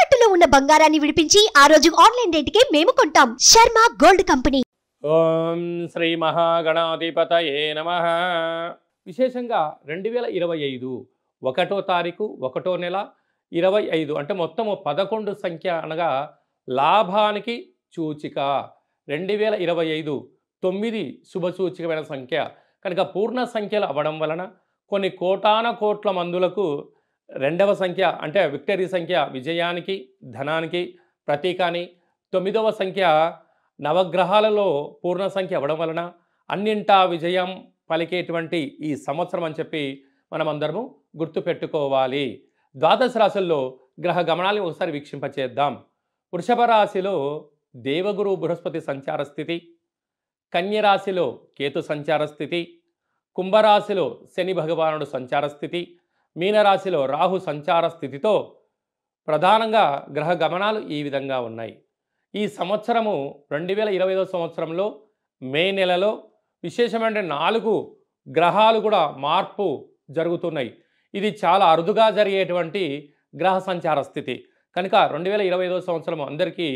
తాకట్టులో ఉన్న బంగారాన్ని విడిపించి ఆ రోజు ఆన్లైన్ రేటుకే మేము కొంటాం. Sharma gold company. ఓం శ్రీ మహాగణాధిపతయే నమః. విశేషంగా 2025 1వ తారీఖు 1వ నెల 25 అంటే మొత్తము 11 సంఖ్య అనగా లాభానికి సూచిక. 2025 9 శుభ సూచికమైన సంఖ్య కనుక పూర్ణ సంఖ్యలు అవ్వడం వలన కొన్ని కోటాన కోట్ల మందులకు రెండవ సంఖ్య అంటే విక్టరీ సంఖ్య విజయానికి ధనానికి ప్రతీకాని, 9వ సంఖ్య నవగ్రహాలలో పూర్ణ సంఖ్య అవ్వడం వలన అన్నింటా విజయం పలికేటువంటి ఈ సంవత్సరం అని చెప్పి మనమందరము గుర్తుపెట్టుకోవాలి. ద్వాదశ రాశుల్లో గ్రహ గమనాన్ని ఒకసారి వీక్షింపచేద్దాం. వృషభ రాశిలో దేవగురు బృహస్పతి సంచార స్థితి, కన్యరాశిలో కేతు సంచార స్థితి, కుంభరాశిలో శని భగవానుడు సంచార స్థితి, మీనరాశిలో రాహు సంచార స్థితితో ప్రధానంగా గ్రహ గమనాలు ఈ విధంగా ఉన్నాయి. ఈ సంవత్సరము 2025 సంవత్సరంలో మే నెలలో విశేషమైన 4 గ్రహాలు కూడా మార్పు జరుగుతున్నాయి. ఇది చాలా అరుదుగా జరిగేటువంటి గ్రహ సంచార స్థితి కనుక 2025 సంవత్సరం అందరికీ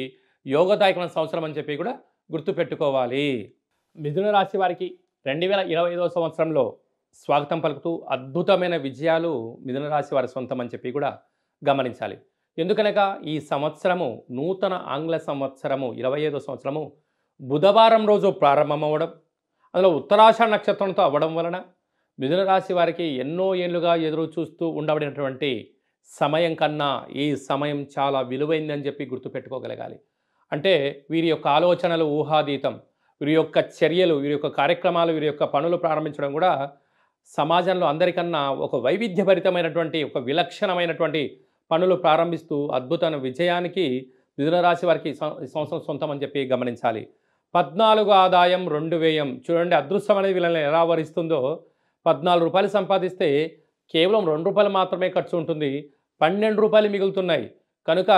యోగదాయకమైన సంవత్సరం అని చెప్పి కూడా గుర్తుపెట్టుకోవాలి. మిథున రాశి వారికి 2025 సంవత్సరంలో స్వాగతం పలుకుతూ అద్భుతమైన విజయాలు మిథున రాశి వారి సొంతం అని చెప్పి కూడా గమనించాలి. ఎందుకనగా ఈ సంవత్సరము నూతన ఆంగ్ల సంవత్సరము 25వ సంవత్సరము బుధవారం రోజు ప్రారంభమవ్వడం, అందులో ఉత్తరాషాఢ నక్షత్రంతో అవ్వడం వలన మిథున రాశి వారికి ఎన్నో ఏళ్ళుగా ఎదురు చూస్తూ ఉండబడినటువంటి సమయం కన్నా ఈ సమయం చాలా విలువైందని చెప్పి గుర్తుపెట్టుకోగలగాలి. అంటే వీరి యొక్క ఆలోచనలు ఊహాతీతం, వీరి యొక్క చర్యలు, వీరి యొక్క కార్యక్రమాలు, వీరి యొక్క పనులు ప్రారంభించడం కూడా సమాజంలో అందరికన్నా ఒక వైవిధ్యభరితమైనటువంటి ఒక విలక్షణమైనటువంటి పనులు ప్రారంభిస్తూ అద్భుతమైన విజయానికి మిథున రాశి వారికి ఈ సంవత్సరం సొంతం అని చెప్పి గమనించాలి. 14 ఆదాయం 2 వ్యయం. చూడండి అదృష్టం అనేది వీళ్ళని ఎలా వరిస్తుందో. 14 రూపాయలు సంపాదిస్తే కేవలం 2 రూపాయలు మాత్రమే ఖర్చు ఉంటుంది, 12 రూపాయలు మిగులుతున్నాయి. కనుక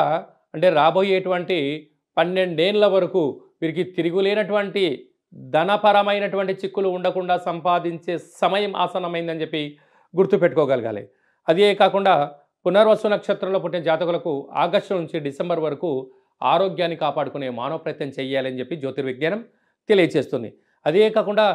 అంటే రాబోయేటువంటి 12 ఏళ్ల వరకు వీరికి తిరుగులేనటువంటి ధనపరమైనటువంటి చిక్కులు ఉండకుండా సంపాదించే సమయం ఆసన్నమైందని చెప్పి గుర్తుపెట్టుకోగలగాలి. అదే కాకుండా పునర్వసు నక్షత్రంలో పుట్టిన జాతకులకు ఆగస్టు నుంచి డిసెంబర్ వరకు ఆరోగ్యాన్ని కాపాడుకునే మానవ ప్రయత్నం చేయాలని చెప్పి జ్యోతిర్విజ్ఞానం తెలియజేస్తుంది. అదే కాకుండా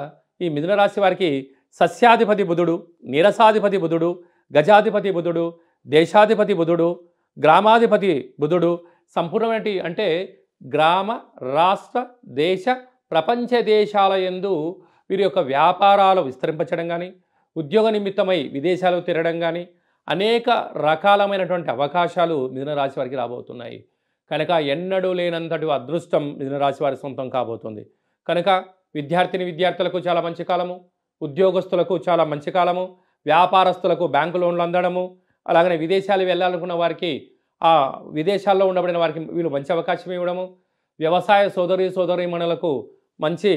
ఈ మిథున రాశి వారికి సస్యాధిపతి బుధుడు, నీరసాధిపతి బుధుడు, గజాధిపతి బుధుడు, దేశాధిపతి బుధుడు, గ్రామాధిపతి బుధుడు సంపూర్ణమైన అంటే గ్రామ, రాష్ట్ర, దేశ, ప్రపంచ దేశాల యందు వీరి యొక్క వ్యాపారాలు విస్తరింపచడం కానీ, ఉద్యోగ నిమిత్తమై విదేశాలు తిరగడం కానీ అనేక రకాలమైనటువంటి అవకాశాలు మిథున రాశి వారికి రాబోతున్నాయి. కనుక ఎన్నడూ లేనంతటి అదృష్టం మిథున రాశి వారి సొంతం కాబోతుంది. కనుక విద్యార్థులకు చాలా మంచి కాలము, ఉద్యోగస్తులకు చాలా మంచి కాలము, వ్యాపారస్తులకు బ్యాంకు లోన్లు అందడము, అలాగనే విదేశాలు వెళ్ళాలనుకున్న వారికి ఆ విదేశాల్లో ఉండబడిన వారికి వీళ్ళు మంచి అవకాశం ఇవ్వడము, వ్యవసాయ సోదరీమణులకు మంచి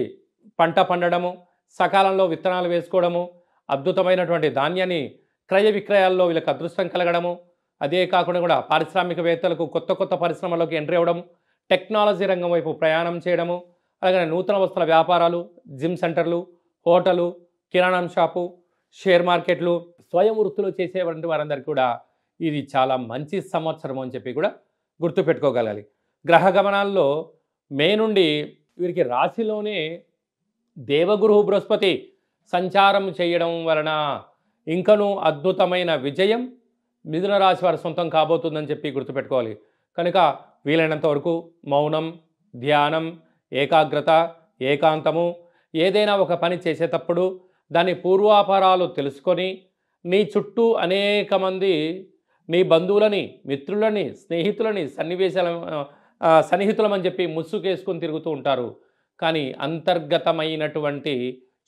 పంట పండడము, సకాలంలో విత్తనాలు వేసుకోవడము, అద్భుతమైనటువంటి ధాన్యాన్ని క్రయ విక్రయాల్లో వీళ్ళకి అదృష్టం కలగడము, అదే కాకుండా కూడా పారిశ్రామికవేత్తలకు కొత్త పరిశ్రమలోకి ఎంట్రీ అవ్వడము, టెక్నాలజీ రంగం వైపు ప్రయాణం చేయడము, అలాగే నూతన వస్తువుల వ్యాపారాలు, జిమ్ సెంటర్లు, హోటలు, కిరాణం షాపు, షేర్ మార్కెట్లు, స్వయం వృత్తులు చేసేటువంటి వారందరికీ కూడా ఇది చాలా మంచి సంవత్సరం అని చెప్పి కూడా గుర్తుపెట్టుకోగలగాలి. గ్రహ గమనాల్లో మే నుండి వీరికి రాశిలోనే దేవగురు బృహస్పతి సంచారం చేయడం వలన ఇంకనూ అద్భుతమైన విజయం మిథున రాశి వారి సొంతం కాబోతుందని చెప్పి గుర్తుపెట్టుకోవాలి. కనుక వీలైనంత వరకు మౌనం, ధ్యానం, ఏకాగ్రత, ఏకాంతము ఏదైనా ఒక పని చేసేటప్పుడు దాని పూర్వాపరాలు తెలుసుకొని నీ చుట్టూ అనేక మంది నీ బంధువులని, మిత్రులని, స్నేహితులని సన్నిహితులమని చెప్పి ముసుగేసుకొని తిరుగుతూ ఉంటారు. కానీ అంతర్గతమైనటువంటి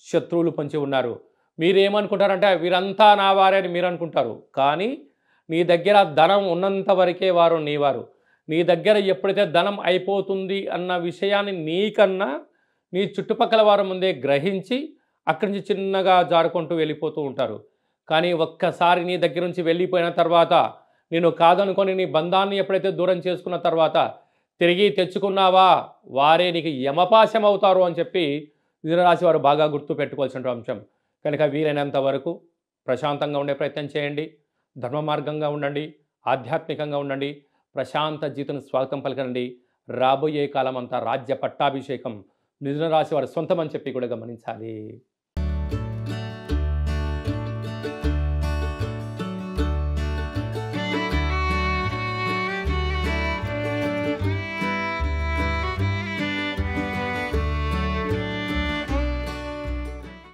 శత్రువులు పొంచి ఉన్నారు. మీరేమనుకుంటారంటే వీరంతా నా వారే అని మీరు అనుకుంటారు. కానీ నీ దగ్గర ధనం ఉన్నంత వరకే వారు నీవారు. నీ దగ్గర ఎప్పుడైతే ధనం అయిపోతుంది అన్న విషయాన్ని నీకన్నా నీ చుట్టుపక్కల వారి ముందే గ్రహించి అక్కడి నుంచి చిన్నగా జారుకుంటూ వెళ్ళిపోతూ ఉంటారు. కానీ ఒక్కసారి నీ దగ్గర నుంచి వెళ్ళిపోయిన తర్వాత నేను కాదనుకొని నీ బంధాన్ని ఎప్పుడైతే దూరం చేసుకున్న తర్వాత తిరిగి తెచ్చుకున్నావా వారే నీకు యమపాశం అవుతారు అని చెప్పి మిథున రాశి వారు బాగా గుర్తు పెట్టుకోవాల్సిన అంశం. కనుక వీలైనంత వరకు ప్రశాంతంగా ఉండే ప్రయత్నం చేయండి, ధర్మ మార్గంగా ఉండండి, ఆధ్యాత్మికంగా ఉండండి, ప్రశాంత జీవితం స్వాగతం పలకండి. రాబోయే కాలం అంతా రాజ్య పట్టాభిషేకం మిథున రాశి వారి సొంతం అని చెప్పి కూడా గమనించాలి.